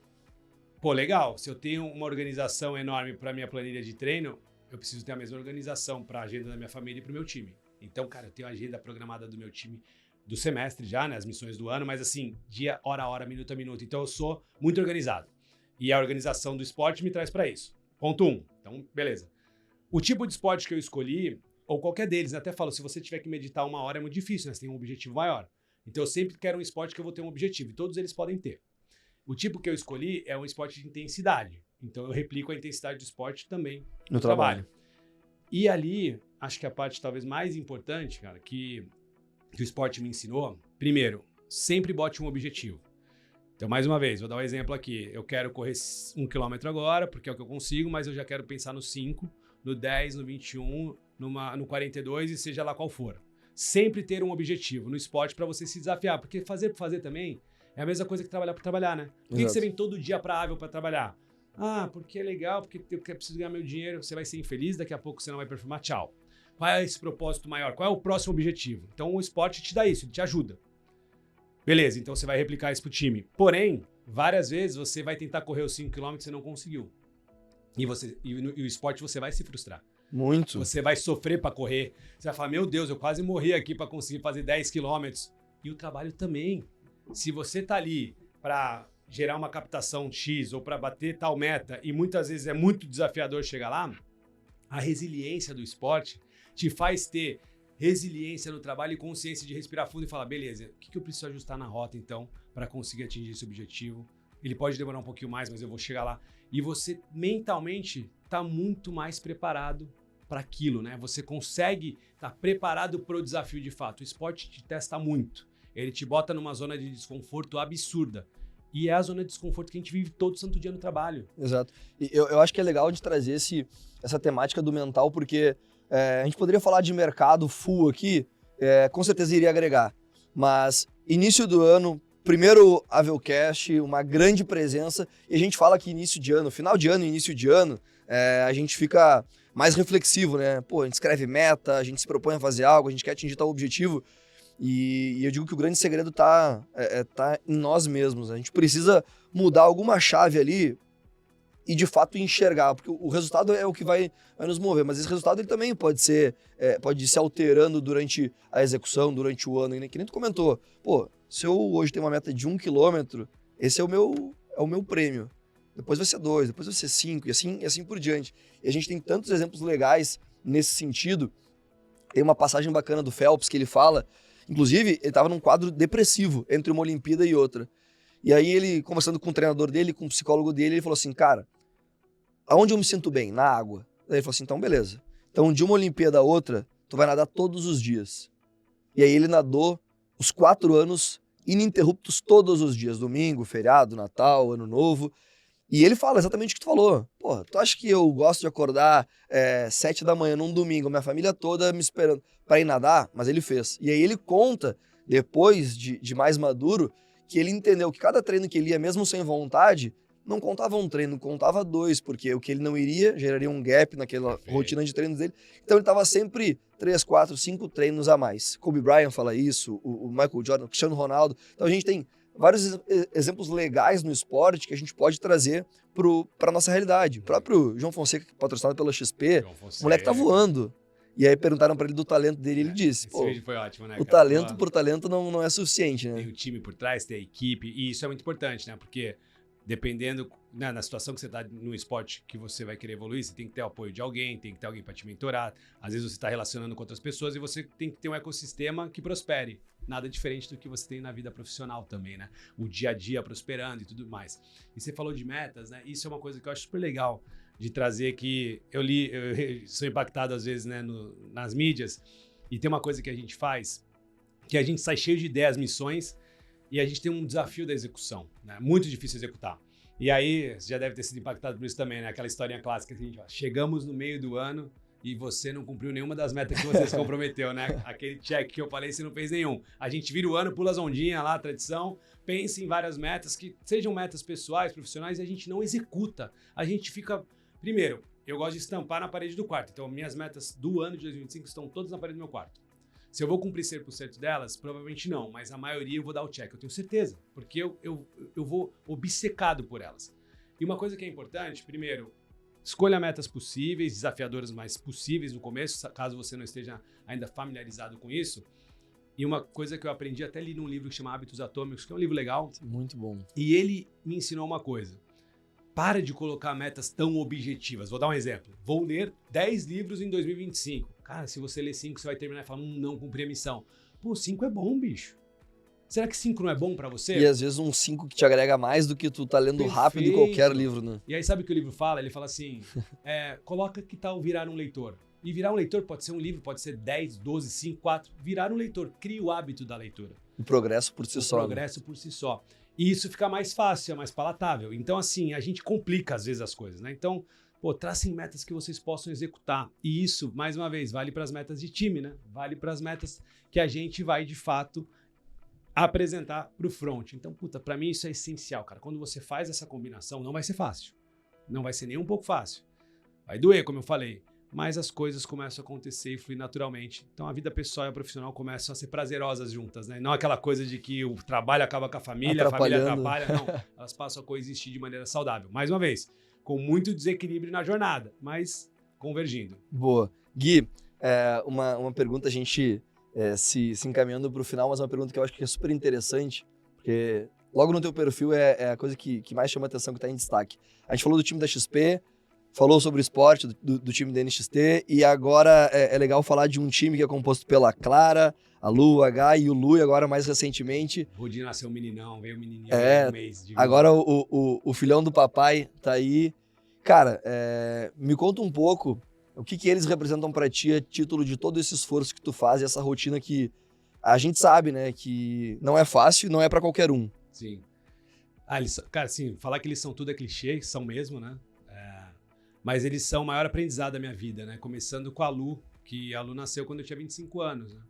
Pô, legal. Se eu tenho uma organização enorme para minha planilha de treino, eu preciso ter a mesma organização para a agenda da minha família e para o meu time. Então, cara, eu tenho a agenda programada do meu time do semestre já, né? As missões do ano, mas assim, dia, hora a hora, minuto a minuto. Então eu sou muito organizado. E a organização do esporte me traz para isso. Ponto 1. Então, beleza. O tipo de esporte que eu escolhi, ou qualquer deles, né? Até falo, se você tiver que meditar 1 hora é muito difícil, né? Você tem um objetivo maior. Então eu sempre quero um esporte que eu vou ter um objetivo, e todos eles podem ter. O tipo que eu escolhi é um esporte de intensidade. Então eu replico a intensidade do esporte também no trabalho. E ali, acho que a parte talvez mais importante, cara, que o esporte me ensinou, primeiro, sempre bote um objetivo. Então, mais uma vez, vou dar um exemplo aqui. Eu quero correr 1 km agora, porque é o que eu consigo, mas eu já quero pensar no 5, no 10, no 21, no 42 e seja lá qual for. Sempre ter um objetivo no esporte para você se desafiar, porque fazer por fazer também é a mesma coisa que trabalhar por trabalhar, né? Por que você vem todo dia para a Avel para trabalhar? Ah, porque é legal, porque eu preciso ganhar meu dinheiro, você vai ser infeliz, daqui a pouco você não vai performar, tchau. Qual é esse propósito maior? Qual é o próximo objetivo? Então o esporte te dá isso, ele te ajuda. Beleza, então você vai replicar isso pro time. Porém, várias vezes você vai tentar correr os 5 km e você não conseguiu. E o esporte você vai se frustrar. Muito. Você vai sofrer para correr. Você vai falar, meu Deus, eu quase morri aqui para conseguir fazer 10 quilômetros. E o trabalho também. Se você tá ali para gerar uma captação X ou para bater tal meta e muitas vezes é muito desafiador chegar lá, a resiliência do esporte te faz ter resiliência no trabalho e consciência de respirar fundo e falar, beleza, o que eu preciso ajustar na rota então para conseguir atingir esse objetivo? Ele pode demorar um pouquinho mais, mas eu vou chegar lá. E você mentalmente tá muito mais preparado para aquilo, né? Você consegue estar preparado para o desafio de fato. O esporte te testa muito. Ele te bota numa zona de desconforto absurda. E é a zona de desconforto que a gente vive todo santo dia no trabalho. Exato. E eu acho que é legal de trazer essa temática do mental, porque a gente poderia falar de mercado full aqui, com certeza iria agregar. Mas início do ano, primeiro Avelcast, uma grande presença, e a gente fala que início de ano, final de ano, início de ano, a gente fica mais reflexivo, né? Pô, a gente escreve meta, a gente se propõe a fazer algo, a gente quer atingir tal objetivo, e eu digo que o grande segredo tá em nós mesmos. A gente precisa mudar alguma chave ali e de fato enxergar, porque o resultado é o que vai nos mover, mas esse resultado ele também pode ser alterando durante a execução, durante o ano, que nem tu comentou. Pô, se eu hoje tenho uma meta de 1 km, esse é o meu prêmio. Depois vai ser 2, depois vai ser 5, e assim por diante. E a gente tem tantos exemplos legais nesse sentido. Tem uma passagem bacana do Phelps que ele fala, inclusive, ele estava num quadro depressivo entre uma Olimpíada e outra. E aí ele, conversando com o treinador dele, com o psicólogo dele, ele falou assim, cara, aonde eu me sinto bem? Na água. Daí ele falou assim, então beleza. Então de uma Olimpíada a outra, tu vai nadar todos os dias. E aí ele nadou os 4 anos ininterruptos todos os dias, domingo, feriado, Natal, Ano Novo. E ele fala exatamente o que tu falou. Pô, tu acha que eu gosto de acordar 7 da manhã num domingo, minha família toda me esperando para ir nadar? Mas ele fez. E aí ele conta, depois de mais maduro, que ele entendeu que cada treino que ele ia, mesmo sem vontade, não contava um treino, contava 2, porque o que ele não iria geraria um gap naquela rotina de treinos dele. Então ele estava sempre 3, 4, 5 treinos a mais. Kobe Bryant fala isso, o Michael Jordan, o Cristiano Ronaldo. Então a gente tem vários exemplos legais no esporte que a gente pode trazer para a nossa realidade. O próprio João Fonseca, patrocinado pela XP, o moleque tá voando. E aí perguntaram para ele do talento dele e ele disse, pô, vídeo foi ótimo, né, o cara? talento por talento não é suficiente, né? Tem o time por trás, tem a equipe, e isso é muito importante, né? Porque dependendo, né, na situação que você tá no esporte que você vai querer evoluir, você tem que ter o apoio de alguém, tem que ter alguém para te mentorar. Às vezes você está relacionando com outras pessoas e você tem que ter um ecossistema que prospere. nada diferente do que você tem na vida profissional também, né? O dia a dia prosperando e tudo mais. E você falou de metas, né? Isso é uma coisa que eu acho super legal de trazer, que eu sou impactado às vezes, né, nas mídias, e tem uma coisa que a gente faz, que a gente sai cheio de ideias, missões, e a gente tem um desafio da execução, né? Muito difícil executar. E aí, você já deve ter sido impactado por isso também, né? Aquela historinha clássica que a gente fala, chegamos no meio do ano e você não cumpriu nenhuma das metas que você se comprometeu, né? Aquele check que eu falei, você não fez nenhum. A gente vira o ano, pula as ondinhas lá, tradição, pensa em várias metas que sejam metas pessoais, profissionais, e a gente não executa. A gente fica... Primeiro, eu gosto de estampar na parede do quarto. Então, minhas metas do ano de 2025 estão todas na parede do meu quarto. Se eu vou cumprir 100% delas, provavelmente não, mas a maioria eu vou dar o check, eu tenho certeza, porque eu vou obcecado por elas. E uma coisa que é importante, primeiro, escolha metas possíveis, desafiadoras, mas possíveis no começo, caso você não esteja ainda familiarizado com isso. E uma coisa que eu aprendi, até li num livro que chama Hábitos Atômicos, que é um livro legal. Muito bom. E ele me ensinou uma coisa. Para de colocar metas tão objetivas. Vou dar um exemplo. Vou ler 10 livros em 2025. Cara, se você ler 5, você vai terminar e falar, não cumpri a missão. Pô, 5 é bom, bicho. Será que 5 não é bom pra você? E às vezes um 5 que te agrega mais do que tu tá lendo rápido em qualquer livro, né? E aí sabe o que o livro fala? Ele fala assim, coloca que tal virar um leitor. E virar um leitor pode ser um livro, pode ser 10, 12, 5, 4. Virar um leitor, cria o hábito da leitura. O progresso por si só. O progresso por si só. E isso fica mais fácil, é mais palatável. Então, assim, a gente complica às vezes as coisas, né? Então, tracem metas que vocês possam executar. E isso, mais uma vez, vale para as metas de time, né? Vale para as metas que a gente vai, de fato, apresentar para o front. Então, para mim isso é essencial, cara. Quando você faz essa combinação, não vai ser fácil. Não vai ser nem um pouco fácil. Vai doer, como eu falei. Mas as coisas começam a acontecer e fluir naturalmente. Então a vida pessoal e a profissional começam a ser prazerosas juntas, né? Não aquela coisa de que o trabalho acaba com a família atrapalha. Não, elas passam a coexistir de maneira saudável. Mais uma vez, com muito desequilíbrio na jornada, mas convergindo. Boa. Gui, uma pergunta, a gente se encaminhando para o final, mas uma pergunta que eu acho que é super interessante, porque logo no teu perfil é a coisa que mais chama atenção, que está em destaque. A gente falou do time da XP, falou sobre o esporte do time da NXT, e agora é legal falar de um time que é composto pela Clara, a Lu, o H e o Lu, e agora mais recentemente... Rudi nasceu um meninão, veio um menininho, um mês de vida. Agora o filhão do papai tá aí. Cara, me conta um pouco o que eles representam pra ti a título de todo esse esforço que tu faz e essa rotina que a gente sabe, né, que não é fácil e não é pra qualquer um. Sim. Cara, assim, falar que eles são tudo é clichê, são mesmo, né? Mas eles são o maior aprendizado da minha vida, né? Começando com a Lu, que a Lu nasceu quando eu tinha 25 anos, né?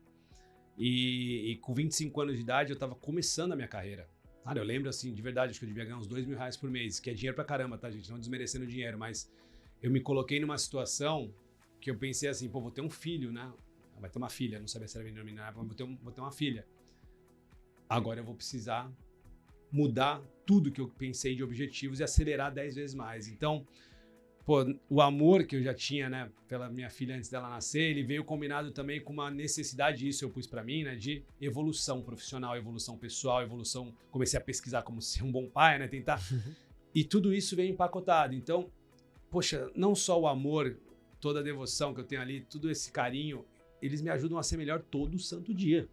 E com 25 anos de idade eu tava começando a minha carreira. Cara, eu lembro, assim, de verdade, acho que eu devia ganhar uns R$2.000 por mês, que é dinheiro pra caramba, tá, gente? Não desmerecendo dinheiro, mas eu me coloquei numa situação que eu pensei assim, vou ter um filho, né? Vai ter uma filha, não sabia se era menino ou menina, vou ter uma filha. Agora eu vou precisar mudar tudo que eu pensei de objetivos e acelerar 10 vezes mais. Então, o amor que eu já tinha, né, pela minha filha antes dela nascer, ele veio combinado também com uma necessidade, isso eu pus pra mim, né, de evolução profissional, evolução pessoal, comecei a pesquisar como ser um bom pai, né, tentar, e tudo isso veio empacotado. Então, poxa, não só o amor, toda a devoção que eu tenho ali, todo esse carinho, eles me ajudam a ser melhor todo santo dia.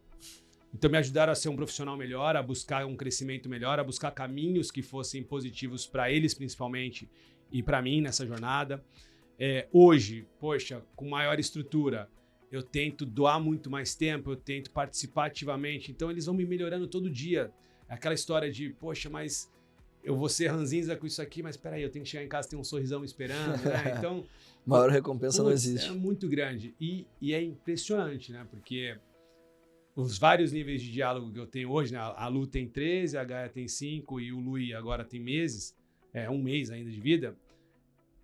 Então me ajudaram a ser um profissional melhor, a buscar um crescimento melhor, a buscar caminhos que fossem positivos para eles principalmente, e para mim nessa jornada. Hoje, poxa, com maior estrutura, eu tento doar muito mais tempo, eu tento participar ativamente, então eles vão me melhorando todo dia. Aquela história de, poxa, mas eu vou ser ranzinza com isso aqui, mas peraí, eu tenho que chegar em casa e ter um sorrisão me esperando, né? Então... maior recompensa não existe. É muito grande. E é impressionante, né? Porque os vários níveis de diálogo que eu tenho hoje, né? A Lu tem 13, a Gaia tem 5 e o Lui agora tem meses, um mês ainda de vida,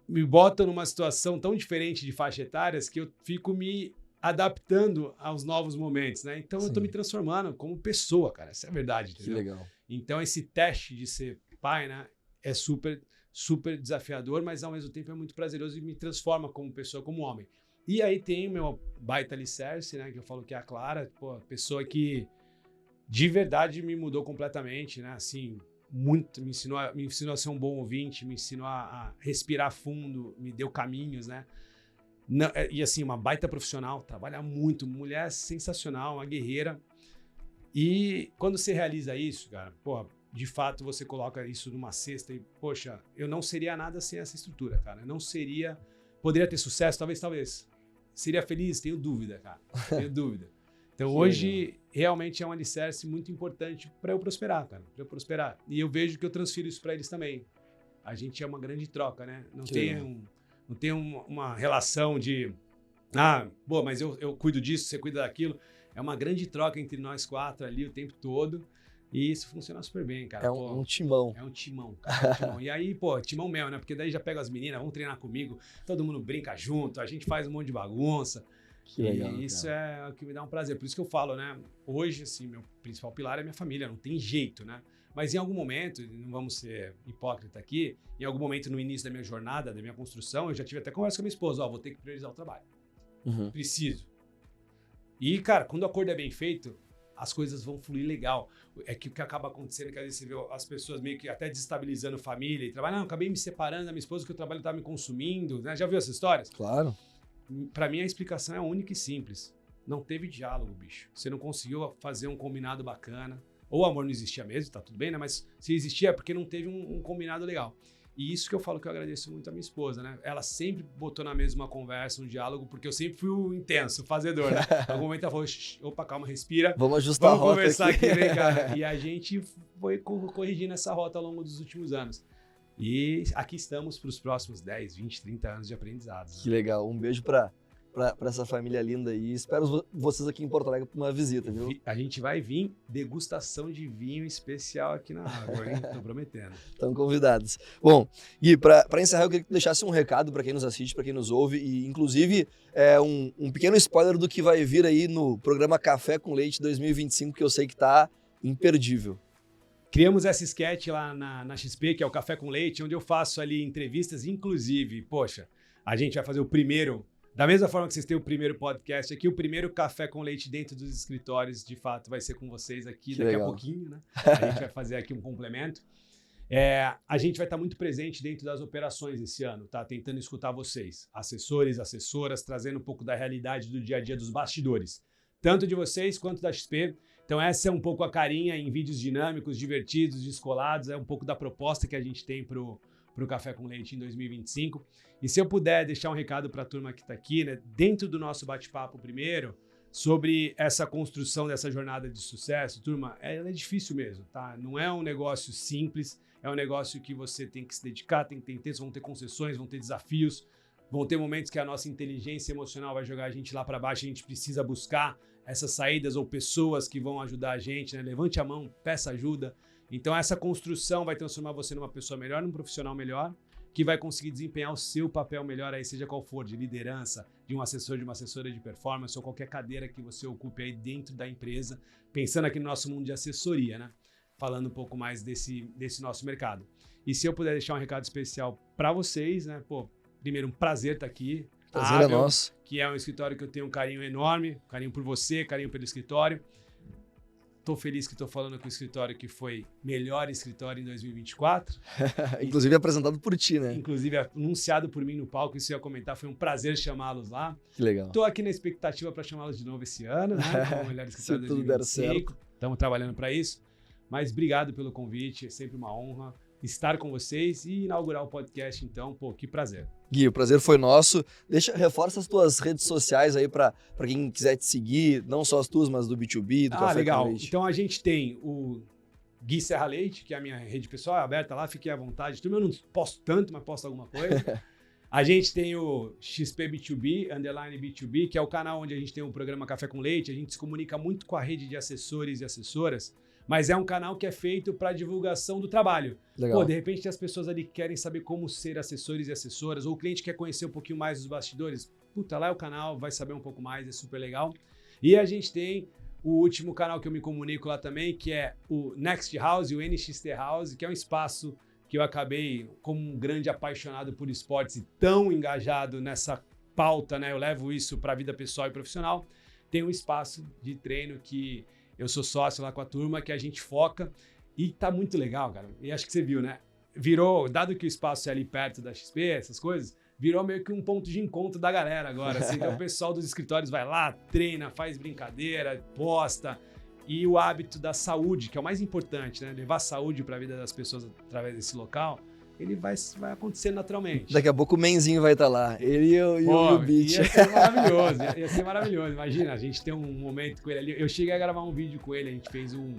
me botam numa situação tão diferente de faixa etárias que eu fico me adaptando aos novos momentos, né? Então Sim. Eu tô me transformando como pessoa, cara. Essa é a verdade, entendeu? Que legal. Então esse teste de ser pai, né? É super, super desafiador, mas ao mesmo tempo é muito prazeroso e me transforma como pessoa, como homem. E aí tem o meu baita alicerce, né? Que eu falo que é a Clara, pessoa que de verdade me mudou completamente, né? Assim, muito, me ensinou a ser um bom ouvinte, me ensinou a respirar fundo, me deu caminhos, né? E assim, uma baita profissional, trabalha muito, mulher sensacional, uma guerreira. E quando você realiza isso, cara, porra, de fato você coloca isso numa cesta e, poxa, eu não seria nada sem essa estrutura, cara. Eu não seria... Poderia ter sucesso? Talvez. Seria feliz? Tenho dúvida, cara. Tenho dúvida. Então hoje realmente é um alicerce muito importante para eu prosperar, cara. Para eu prosperar. E eu vejo que eu transfiro isso para eles também. A gente é uma grande troca, né? Não tem uma relação de... Pô, mas eu cuido disso, você cuida daquilo. É uma grande troca entre nós 4 ali o tempo todo. E isso funciona super bem, cara. É um timão. É um timão, cara. É um timão. E aí, pô, timão mel, né? Porque daí já pega as meninas, vão treinar comigo, todo mundo brinca junto, a gente faz um monte de bagunça. Que legal, e isso é o que me dá um prazer. Por isso que eu falo, né? Hoje, assim, meu principal pilar é minha família, não tem jeito, né? Mas em algum momento, não vamos ser hipócrita aqui, em algum momento no início da minha jornada, da minha construção, eu já tive até conversa com a minha esposa, vou ter que priorizar o trabalho. Preciso. E, cara, quando o acordo é bem feito, as coisas vão fluir legal. É que o que acaba acontecendo é que às vezes você vê as pessoas meio que até desestabilizando família e trabalho. Não, acabei me separando da minha esposa porque o trabalho estava me consumindo, né? Já viu essas histórias? Claro. Pra mim a explicação é única e simples. Não teve diálogo, bicho. Você não conseguiu fazer um combinado bacana. Ou o amor não existia mesmo, tá tudo bem, né? Mas se existia é porque não teve um combinado legal. E isso que eu falo que eu agradeço muito a minha esposa, né? Ela sempre botou na mesma conversa, um diálogo, porque eu sempre fui o intenso, o fazedor, né? Em algum momento ela falou, opa, calma, respira. Vamos ajustar a rota conversar aqui, vem cá. aqui. E a gente foi corrigindo essa rota ao longo dos últimos anos. E aqui estamos para os próximos 10, 20, 30 anos de aprendizados. Que legal. Um beijo para essa família linda aí. Espero vocês aqui em Porto Alegre para uma visita, viu? A gente vai vir degustação de vinho especial aqui na água, hein? Tô prometendo. Estão convidados. Bom, Gui, para encerrar, eu queria que tu deixasse um recado para quem nos assiste, para quem nos ouve, e inclusive um pequeno spoiler do que vai vir aí no programa Café com Leite 2025, que eu sei que tá imperdível. Criamos essa sketch lá na XP, que é o Café com Leite, onde eu faço ali entrevistas, inclusive, poxa, a gente vai fazer o primeiro... Da mesma forma que vocês têm o primeiro podcast aqui, o primeiro Café com Leite dentro dos escritórios, de fato, vai ser com vocês aqui que daqui legal. A pouquinho, né? A gente vai fazer aqui um complemento. A gente vai estar muito presente dentro das operações esse ano, tá? Tentando escutar vocês, assessores, assessoras, trazendo um pouco da realidade do dia a dia dos bastidores, tanto de vocês quanto da XP. Então essa é um pouco a carinha em vídeos dinâmicos, divertidos, descolados, é um pouco da proposta que a gente tem pro Café com Leite em 2025. E se eu puder deixar um recado para a turma que está aqui, né, dentro do nosso bate-papo primeiro, sobre essa construção dessa jornada de sucesso, turma, ela é difícil mesmo, tá? Não é um negócio simples, é um negócio que você tem que se dedicar, tem que ter intenção, vão ter concessões, vão ter desafios, vão ter momentos que a nossa inteligência emocional vai jogar a gente lá para baixo, a gente precisa buscar essas saídas ou pessoas que vão ajudar a gente, né? Levante a mão, peça ajuda. Então essa construção vai transformar você numa pessoa melhor, num profissional melhor, que vai conseguir desempenhar o seu papel melhor aí, seja qual for, de liderança, de um assessor, de uma assessora de performance, ou qualquer cadeira que você ocupe aí dentro da empresa, pensando aqui no nosso mundo de assessoria, né? Falando um pouco mais desse nosso mercado. E se eu puder deixar um recado especial para vocês, né? Pô, primeiro, um prazer estar aqui. Prazer é nosso. Que é um escritório que eu tenho um carinho enorme, carinho por você, carinho pelo escritório. Tô feliz que estou falando com o escritório que foi melhor escritório em 2024. Inclusive apresentado por ti, né? Inclusive anunciado por mim no palco, isso eu ia comentar, foi um prazer chamá-los lá. Que legal. Tô aqui na expectativa para chamá-los de novo esse ano, né? Como melhor escritório Se tudo der certo. Estamos trabalhando para isso. Mas obrigado pelo convite, é sempre uma honra estar com vocês e inaugurar o podcast, então, pô, que prazer. Gui, o prazer foi nosso. Reforça as tuas redes sociais aí para quem quiser te seguir, não só as tuas, mas do B2B, do Café legal. com Leite. Então a gente tem o Gui Serra Leite, que é a minha rede pessoal, é aberta lá, fiquem à vontade. Eu não posto tanto, mas posto alguma coisa. A gente tem o XP B2B, underline B2B, que é o canal onde a gente tem o programa Café com Leite. A gente se comunica muito com a rede de assessores e assessoras, mas é um canal que é feito para divulgação do trabalho. Legal. Pô, de repente tem as pessoas ali que querem saber como ser assessores e assessoras, ou o cliente quer conhecer um pouquinho mais dos bastidores. Puta, lá é o canal, vai saber um pouco mais, é super legal. E a gente tem o último canal que eu me comunico lá também, que é o Next House, o NXT House, que é um espaço que eu acabei como um grande apaixonado por esportes e tão engajado nessa pauta, né? Eu levo isso para a vida pessoal e profissional. Tem um espaço de treino que eu sou sócio lá com a turma, que a gente foca e tá muito legal, cara. E acho que você viu, né? Virou, dado que o espaço é ali perto da XP, essas coisas, virou meio que um ponto de encontro da galera agora. Assim. Então o pessoal dos escritórios vai lá, treina, faz brincadeira, posta. e o hábito da saúde, que é o mais importante, né? Levar saúde para a vida das pessoas através desse local, ele vai acontecer naturalmente. Daqui a pouco o Menzinho vai estar lá, ele e o Beach. Ia ser maravilhoso, ia ser maravilhoso. Imagina, a gente ter um momento com ele ali. Eu cheguei a gravar um vídeo com ele, a gente fez um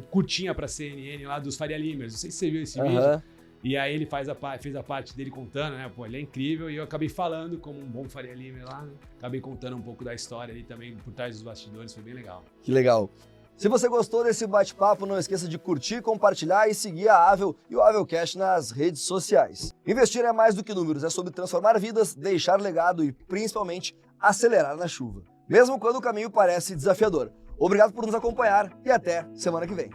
curtinha pra CNN lá dos Faria Limers. Não sei se você viu esse vídeo. E aí ele fez a parte dele contando, né? Pô, ele é incrível. E eu acabei falando como um bom Faria Limer lá, né? Acabei contando um pouco da história ali também, por trás dos bastidores. Foi bem legal. Que legal. Se você gostou desse bate-papo, não esqueça de curtir, compartilhar e seguir a Avel e o Avelcast nas redes sociais. Investir é mais do que números, é sobre transformar vidas, deixar legado e, principalmente, acelerar na chuva. Mesmo quando o caminho parece desafiador. Obrigado por nos acompanhar e até semana que vem.